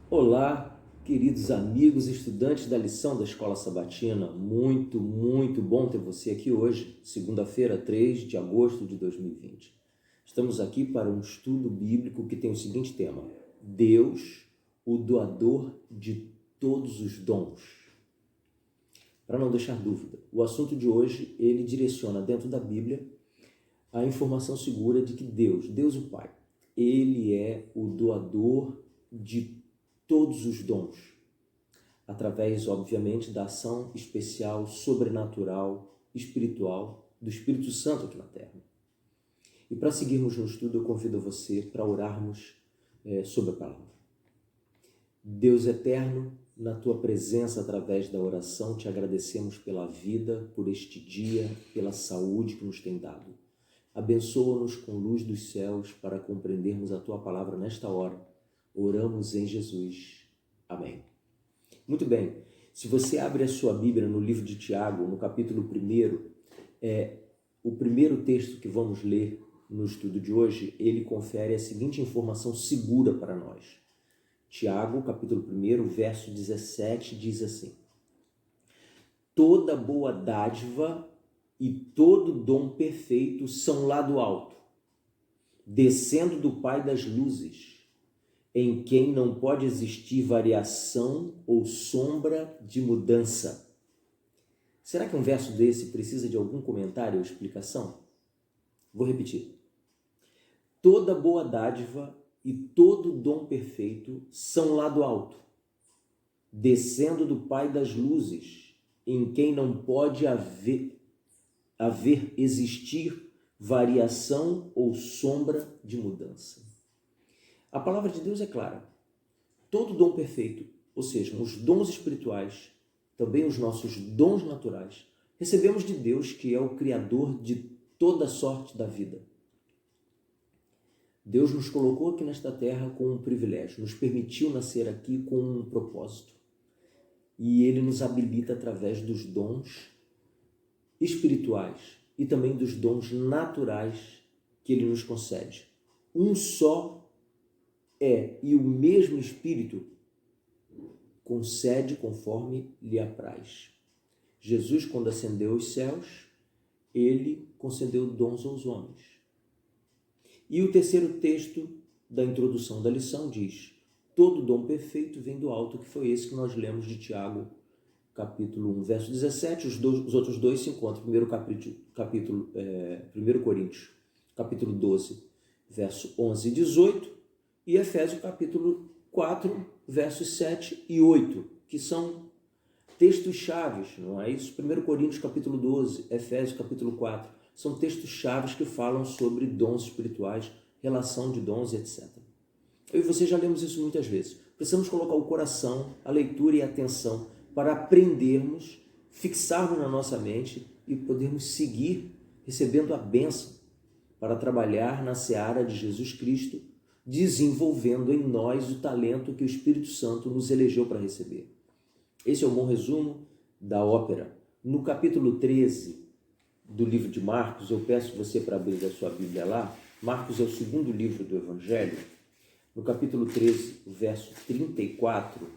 Olá, queridos amigos, estudantes da lição da Escola Sabatina. Muito bom ter você aqui hoje, segunda-feira, 3 de agosto de 2020. Estamos aqui para um estudo bíblico que tem o seguinte tema: Deus, o doador de todos os dons. Para não deixar dúvida, o assunto de hoje, ele direciona dentro da Bíblia a informação segura de que Deus o Pai, ele é o doador de todos os dons, através, obviamente, da ação especial, sobrenatural, espiritual do Espírito Santo aqui na Terra. E para seguirmos no estudo, eu convido você para orarmos sobre a palavra. Deus eterno, na Tua presença, através da oração, te agradecemos pela vida, por este dia, pela saúde que nos tem dado. Abençoa-nos com luz dos céus para compreendermos a Tua palavra nesta hora. Oramos em Jesus. Amém. Muito bem. Se você abre a sua Bíblia no livro de Tiago, no capítulo 1, o primeiro texto que vamos ler no estudo de hoje, ele confere a seguinte informação segura para nós. Tiago, capítulo 1, verso 17, diz assim: Toda boa dádiva e todo dom perfeito são lá do alto, descendo do Pai das luzes, em quem não pode existir variação ou sombra de mudança. Será que um verso desse precisa de algum comentário ou explicação? Vou repetir. Toda boa dádiva e todo dom perfeito são lá do alto, descendo do Pai das luzes, em quem não pode existir variação ou sombra de mudança. A palavra de Deus é clara. Todo dom perfeito, ou seja, os dons espirituais, também os nossos dons naturais, recebemos de Deus, que é o Criador de toda sorte da vida. Deus nos colocou aqui nesta terra com um privilégio, nos permitiu nascer aqui com um propósito. E Ele nos habilita através dos dons espirituais e também dos dons naturais que Ele nos concede. Um só e o mesmo Espírito concede conforme lhe apraz. Jesus, quando ascendeu aos céus, ele concedeu dons aos homens. E o terceiro texto da introdução da lição diz: todo dom perfeito vem do alto, que foi esse que nós lemos de Tiago, capítulo 1, verso 17. Os outros dois se encontram, 1 Coríntios, capítulo 12, verso 11 e 18, e Efésios capítulo 4, versos 7 e 8, que são textos chaves, não é isso? 1 Coríntios capítulo 12, Efésios capítulo 4, são textos chaves que falam sobre dons espirituais, relação de dons, etc. Eu e você já lemos isso muitas vezes. Precisamos colocar o coração, a leitura e a atenção para aprendermos, fixarmos na nossa mente e podermos seguir recebendo a bênção para trabalhar na seara de Jesus Cristo, desenvolvendo em nós o talento que o Espírito Santo nos elegeu para receber. Esse é um bom resumo da ópera. No capítulo 13 do livro de Marcos, eu peço você para abrir a sua Bíblia lá. Marcos é o segundo livro do Evangelho. No capítulo 13, verso 34,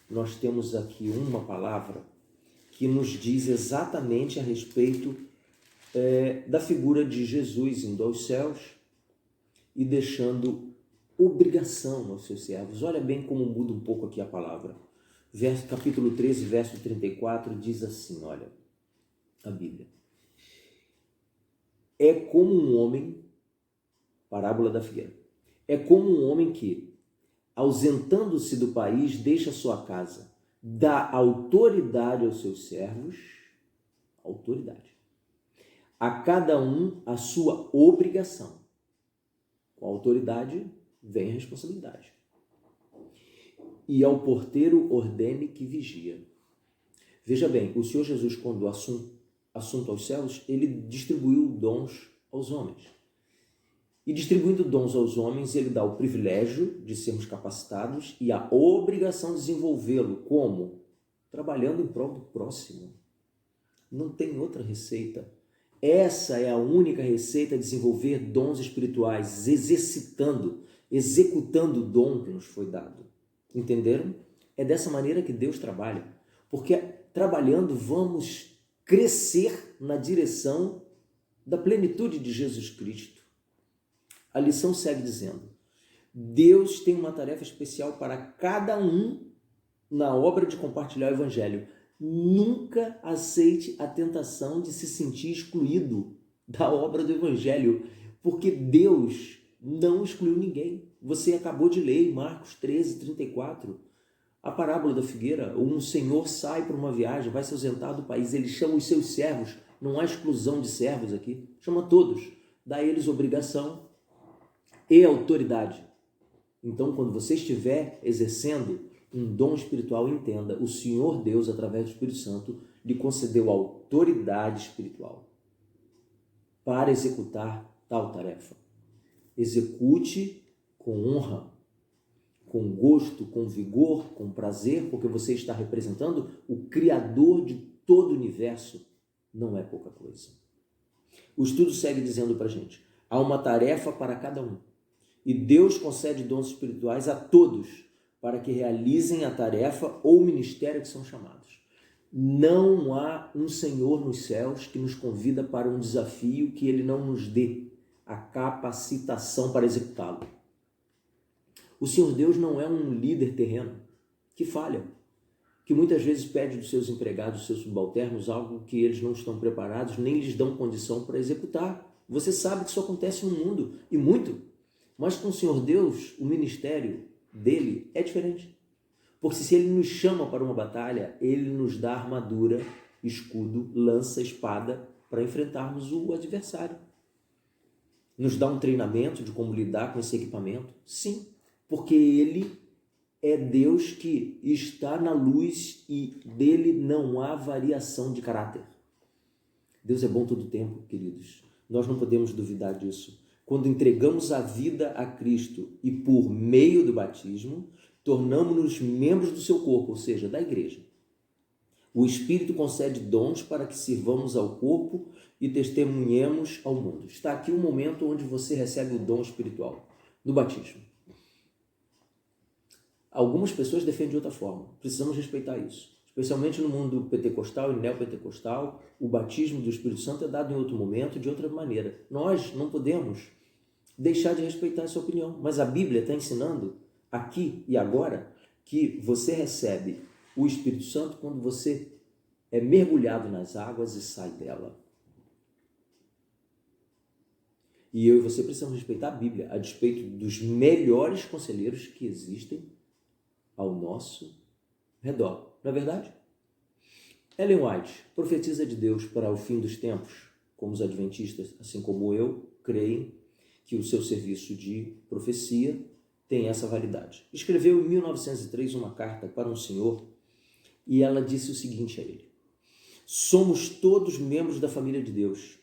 nós temos aqui uma palavra que nos diz exatamente a respeito da figura de Jesus indo aos céus e deixando obrigação aos seus servos. Olha bem como muda um pouco aqui a palavra. Capítulo 13, verso 34, diz assim, olha, a Bíblia. É como um homem, parábola da figueira, é como um homem que, ausentando-se do país, deixa sua casa, dá autoridade aos seus servos, autoridade, a cada um a sua obrigação. Com a autoridade vem a responsabilidade. E ao porteiro ordene que vigia. Veja bem, o Senhor Jesus, quando assunto aos céus, ele distribuiu dons aos homens. E distribuindo dons aos homens, ele dá o privilégio de sermos capacitados e a obrigação de desenvolvê-lo. Como? Trabalhando em prol do próximo. Não tem outra receita. Essa é a única receita de desenvolver dons espirituais, exercitando, executando o dom que nos foi dado. Entenderam? É dessa maneira que Deus trabalha. Porque trabalhando vamos crescer na direção da plenitude de Jesus Cristo. A lição segue dizendo: Deus tem uma tarefa especial para cada um na obra de compartilhar o Evangelho. Nunca aceite a tentação de se sentir excluído da obra do Evangelho, porque Deus não excluiu ninguém. Você acabou de ler em Marcos 13:34, a parábola da figueira. Um senhor sai para uma viagem, vai se ausentar do país, ele chama os seus servos, não há exclusão de servos aqui, chama todos, dá a eles obrigação e autoridade. Então, quando você estiver exercendo um dom espiritual, entenda, o Senhor Deus, através do Espírito Santo, lhe concedeu autoridade espiritual para executar tal tarefa. Execute com honra, com gosto, com vigor, com prazer, porque você está representando o Criador de todo o universo. Não é pouca coisa. O estudo segue dizendo para a gente, há uma tarefa para cada um. E Deus concede dons espirituais a todos para que realizem a tarefa ou o ministério que são chamados. Não há um Senhor nos céus que nos convida para um desafio que Ele não nos dê a capacitação para executá-lo. O Senhor Deus não é um líder terreno que falha, que muitas vezes pede dos seus empregados, dos seus subalternos, algo que eles não estão preparados, nem lhes dão condição para executar. Você sabe que isso acontece no mundo, e muito. Mas com o Senhor Deus, o ministério dele é diferente. Porque se ele nos chama para uma batalha, ele nos dá armadura, escudo, lança, espada para enfrentarmos o adversário. Nos dá um treinamento de como lidar com esse equipamento? Sim, porque ele é Deus que está na luz e dele não há variação de caráter. Deus é bom todo o tempo, queridos. Nós não podemos duvidar disso. Quando entregamos a vida a Cristo e por meio do batismo, tornamos-nos membros do seu corpo, ou seja, da igreja. O Espírito concede dons para que sirvamos ao corpo e testemunhemos ao mundo. Está aqui o momento onde você recebe o dom espiritual, no batismo. Algumas pessoas defendem de outra forma. Precisamos respeitar isso. Especialmente no mundo pentecostal e neopentecostal, o batismo do Espírito Santo é dado em outro momento, de outra maneira. Nós não podemos deixar de respeitar essa opinião, mas a Bíblia está ensinando aqui e agora que você recebe o Espírito Santo quando você é mergulhado nas águas e sai dela. E eu e você precisamos respeitar a Bíblia, a despeito dos melhores conselheiros que existem ao nosso redor. Não é verdade? Ellen White profetiza de Deus para o fim dos tempos, como os adventistas, assim como eu, creem que o seu serviço de profecia tem essa validade. Escreveu em 1903 uma carta para um senhor e ela disse o seguinte a ele: somos todos membros da família de Deus.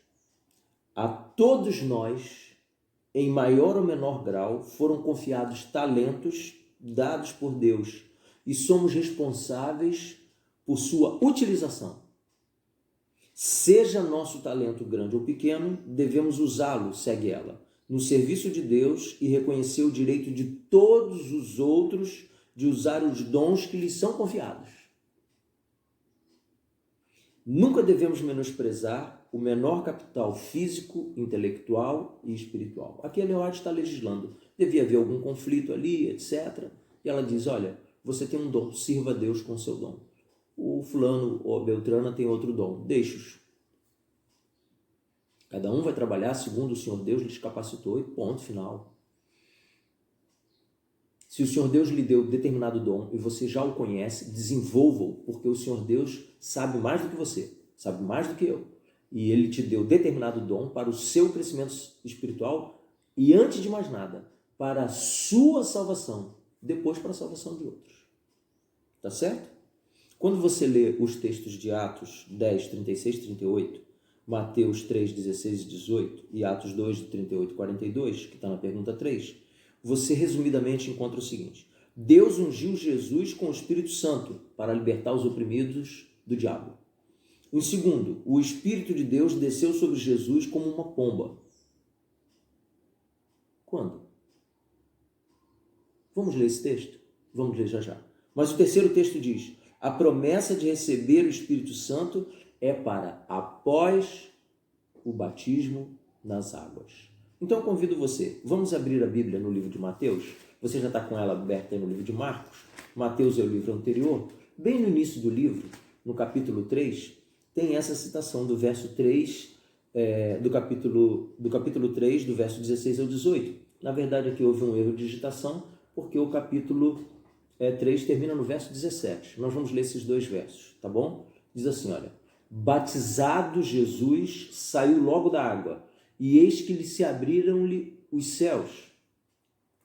A todos nós, em maior ou menor grau, foram confiados talentos dados por Deus e somos responsáveis por sua utilização. Seja nosso talento grande ou pequeno, devemos usá-lo, segue ela, no serviço de Deus e reconhecer o direito de todos os outros de usar os dons que lhes são confiados. Nunca devemos menosprezar o menor capital físico, intelectual e espiritual. Aqui a Leoarte está legislando. Devia haver algum conflito ali, etc. E ela diz, olha, você tem um dom, sirva a Deus com o seu dom. O fulano ou a Beltrana tem outro dom, deixa-os. Cada um vai trabalhar segundo o Senhor Deus lhes capacitou e ponto final. Se o Senhor Deus lhe deu determinado dom e você já o conhece, desenvolva-o, porque o Senhor Deus sabe mais do que você, sabe mais do que eu. E Ele te deu determinado dom para o seu crescimento espiritual e, antes de mais nada, para a sua salvação, depois para a salvação de outros. Tá certo? Quando você lê os textos de Atos 10, 36, 38, Mateus 3, 16 e 18 e Atos 2, 38 e 42, que está na pergunta 3, você resumidamente encontra o seguinte: Deus ungiu Jesus com o Espírito Santo para libertar os oprimidos do diabo. Em segundo, o Espírito de Deus desceu sobre Jesus como uma pomba. Quando? Vamos ler esse texto? Vamos ler já já. Mas o terceiro texto diz: a promessa de receber o Espírito Santo é para após o batismo nas águas. Então eu convido você, vamos abrir a Bíblia no livro de Mateus. Você já está com ela aberta aí no livro de Marcos. Mateus é o livro anterior. Bem no início do livro, no capítulo 3, tem essa citação do verso 3, do capítulo 3, do verso 16 ao 18. Na verdade, aqui houve um erro de digitação, porque o capítulo 3 termina no verso 17. Nós vamos ler esses dois versos, tá bom? Diz assim, olha: batizado Jesus saiu logo da água, e eis que lhe se abriram-lhe os céus,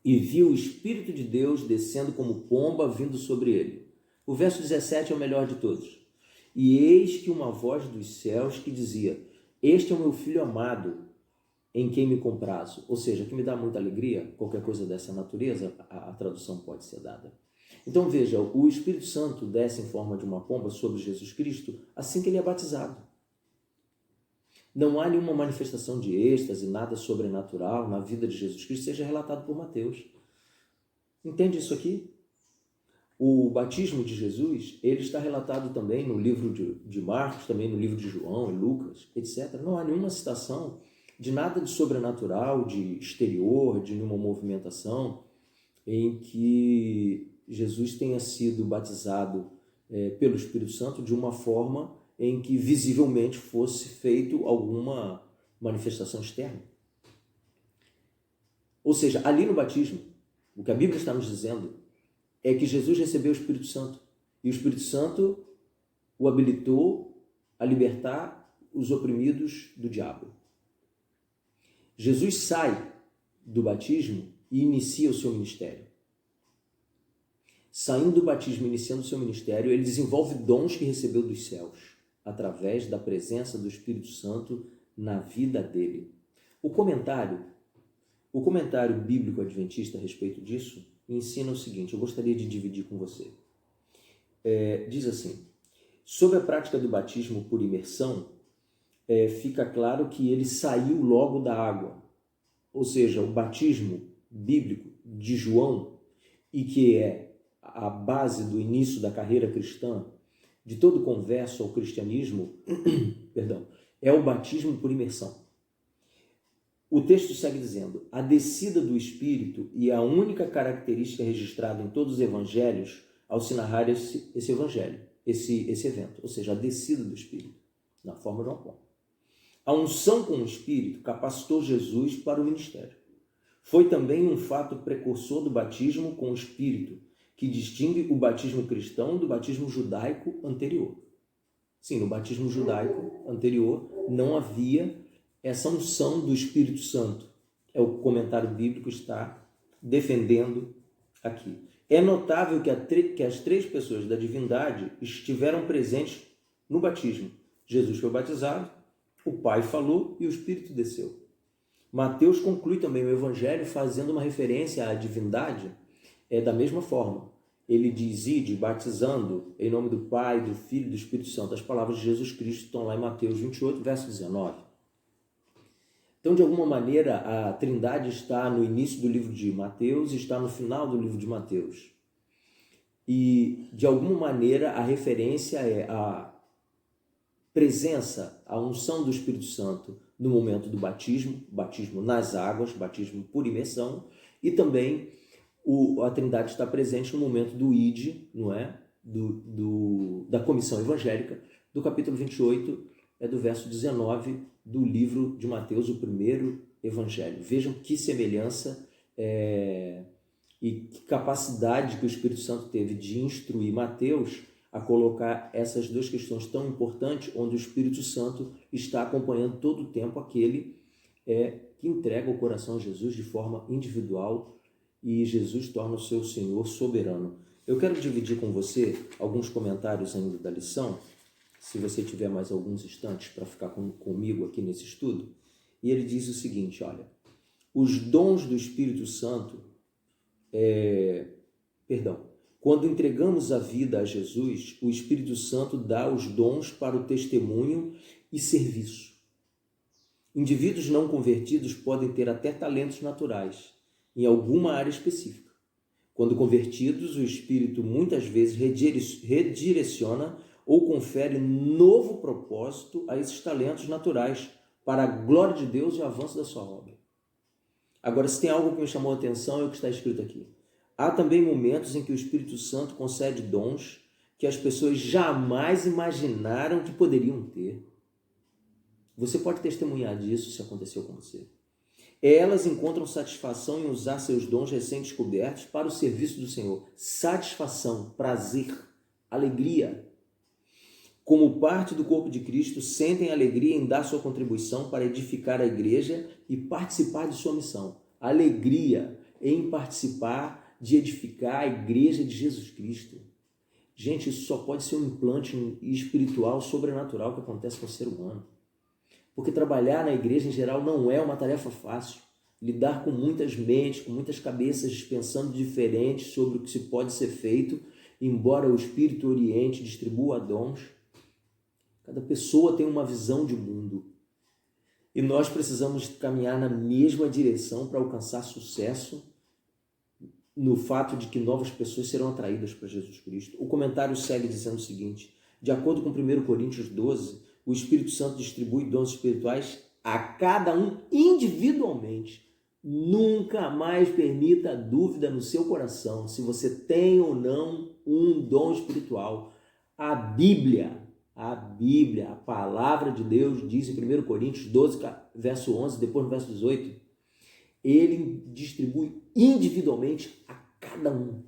e viu o Espírito de Deus descendo como pomba vindo sobre ele. O verso 17 é o melhor de todos. E eis que uma voz dos céus que dizia: este é o meu filho amado, em quem me comprazo. Ou seja, que me dá muita alegria, qualquer coisa dessa natureza, a tradução pode ser dada. Então veja, o Espírito Santo desce em forma de uma pomba sobre Jesus Cristo assim que ele é batizado. Não há nenhuma manifestação de êxtase, nada sobrenatural na vida de Jesus Cristo seja relatado por Mateus. Entende isso aqui? O batismo de Jesus, ele está relatado também no livro de Marcos, também no livro de João e Lucas, etc. Não há nenhuma citação de nada de sobrenatural, de exterior, de nenhuma movimentação em que Jesus tenha sido batizado pelo Espírito Santo de uma forma em que visivelmente fosse feito alguma manifestação externa. Ou seja, ali no batismo, o que a Bíblia está nos dizendo é que Jesus recebeu o Espírito Santo e o Espírito Santo o habilitou a libertar os oprimidos do diabo. Jesus sai do batismo e inicia o seu ministério. Saindo do batismo e iniciando o seu ministério, ele desenvolve dons que recebeu dos céus, através da presença do Espírito Santo na vida dele. O comentário bíblico adventista a respeito disso ensina o seguinte, eu gostaria de dividir com você. Diz assim: sobre a prática do batismo por imersão, fica claro que ele saiu logo da água. Ou seja, o batismo bíblico de João, e que é a base do início da carreira cristã, de todo converso ao cristianismo, é o batismo por imersão. O texto segue dizendo: a descida do Espírito e a única característica registrada em todos os evangelhos ao se narrar esse evento, ou seja, a descida do Espírito, na forma de uma pomba. A unção com o Espírito capacitou Jesus para o ministério. Foi também um fato precursor do batismo com o Espírito, que distingue o batismo cristão do batismo judaico anterior. Sim, no batismo judaico anterior não havia essa unção do Espírito Santo. É o comentário bíblico está defendendo aqui. É notável que as três pessoas da divindade estiveram presentes no batismo. Jesus foi batizado, o Pai falou e o Espírito desceu. Mateus conclui também o Evangelho fazendo uma referência à divindade da mesma forma. Ele diz: ide batizando em nome do Pai, do Filho e do Espírito Santo. As palavras de Jesus Cristo estão lá em Mateus 28, verso 19. Então, de alguma maneira, a Trindade está no início do livro de Mateus e está no final do livro de Mateus. E, de alguma maneira, a referência é a presença, a unção do Espírito Santo no momento do batismo nas águas, batismo por imersão, e também a Trindade está presente no momento do ide, não é? Da comissão evangélica, do capítulo 28, do verso 19 do livro de Mateus, o primeiro evangelho. Vejam que semelhança e que capacidade que o Espírito Santo teve de instruir Mateus a colocar essas duas questões tão importantes, onde o Espírito Santo está acompanhando todo o tempo aquele que entrega o coração a Jesus de forma individual e Jesus torna o seu Senhor soberano. Eu quero dividir com você alguns comentários ainda da lição, se você tiver mais alguns instantes para ficar comigo aqui nesse estudo. E ele diz o seguinte, olha: os dons do Espírito Santo, quando entregamos a vida a Jesus, o Espírito Santo dá os dons para o testemunho e serviço. Indivíduos não convertidos podem ter até talentos naturais em alguma área específica, Quando convertidos, o Espírito muitas vezes redireciona ou confere novo propósito a esses talentos naturais para a glória de Deus e o avanço da sua obra. Agora, se tem algo que me chamou a atenção, é o que está escrito aqui. Há também momentos em que o Espírito Santo concede dons que as pessoas jamais imaginaram que poderiam ter. Você pode testemunhar disso se aconteceu com você. Elas encontram satisfação em usar seus dons recém-descobertos para o serviço do Senhor. Satisfação, prazer, alegria. Como parte do corpo de Cristo, sentem alegria em dar sua contribuição para edificar a igreja e participar de sua missão. Alegria em participar de edificar a igreja de Jesus Cristo. Gente, isso só pode ser um implante espiritual, sobrenatural que acontece com o ser humano. Porque trabalhar na igreja em geral não é uma tarefa fácil. Lidar com muitas mentes, com muitas cabeças pensando diferente sobre o que se pode ser feito, embora o Espírito oriente, distribua dons. Cada pessoa tem uma visão de mundo. E nós precisamos caminhar na mesma direção para alcançar sucesso no fato de que novas pessoas serão atraídas para Jesus Cristo. O comentário segue dizendo o seguinte: de acordo com 1 Coríntios 12, o Espírito Santo distribui dons espirituais a cada um individualmente. Nunca mais permita dúvida no seu coração se você tem ou não um dom espiritual. A Bíblia, a palavra de Deus diz em 1 Coríntios 12, verso 11, depois no verso 18, ele distribui individualmente a cada um.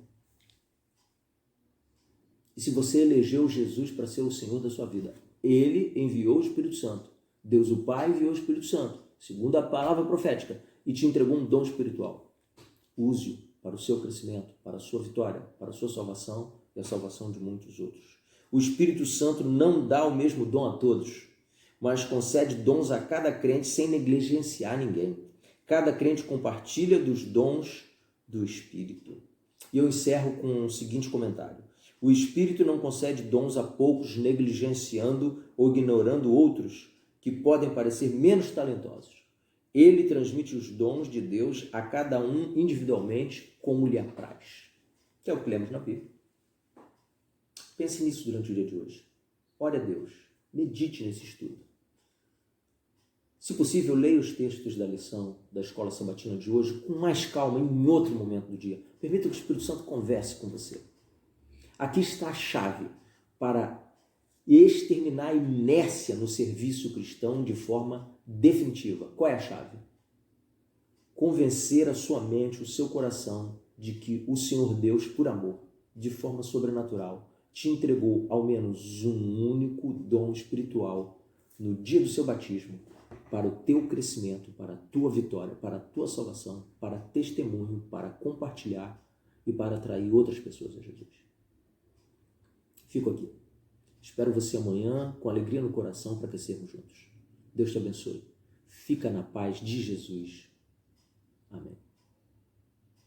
E se você elegeu Jesus para ser o Senhor da sua vida, ele enviou o Espírito Santo. Deus o Pai enviou o Espírito Santo, segundo a palavra profética, e te entregou um dom espiritual. Use-o para o seu crescimento, para a sua vitória, para a sua salvação e a salvação de muitos outros. O Espírito Santo não dá o mesmo dom a todos, mas concede dons a cada crente sem negligenciar ninguém. Cada crente compartilha dos dons do Espírito. E eu encerro com o seguinte comentário: o Espírito não concede dons a poucos, negligenciando ou ignorando outros que podem parecer menos talentosos. Ele transmite os dons de Deus a cada um individualmente, como lhe apraz. Que é o que lemos na Bíblia. Pense nisso durante o dia de hoje. Ore a Deus. Medite nesse estudo. Se possível, leia os textos da lição da Escola Sabatina de hoje com mais calma, em outro momento do dia. Permita que o Espírito Santo converse com você. Aqui está a chave para exterminar a inércia no serviço cristão de forma definitiva. Qual é a chave? Convencer a sua mente, o seu coração, de que o Senhor Deus, por amor, de forma sobrenatural, te entregou ao menos um único dom espiritual no dia do seu batismo, para o teu crescimento, para a tua vitória, para a tua salvação, para testemunho, para compartilhar e para atrair outras pessoas a Jesus. Fico aqui. Espero você amanhã com alegria no coração para crescermos juntos. Deus te abençoe. Fica na paz de Jesus. Amém.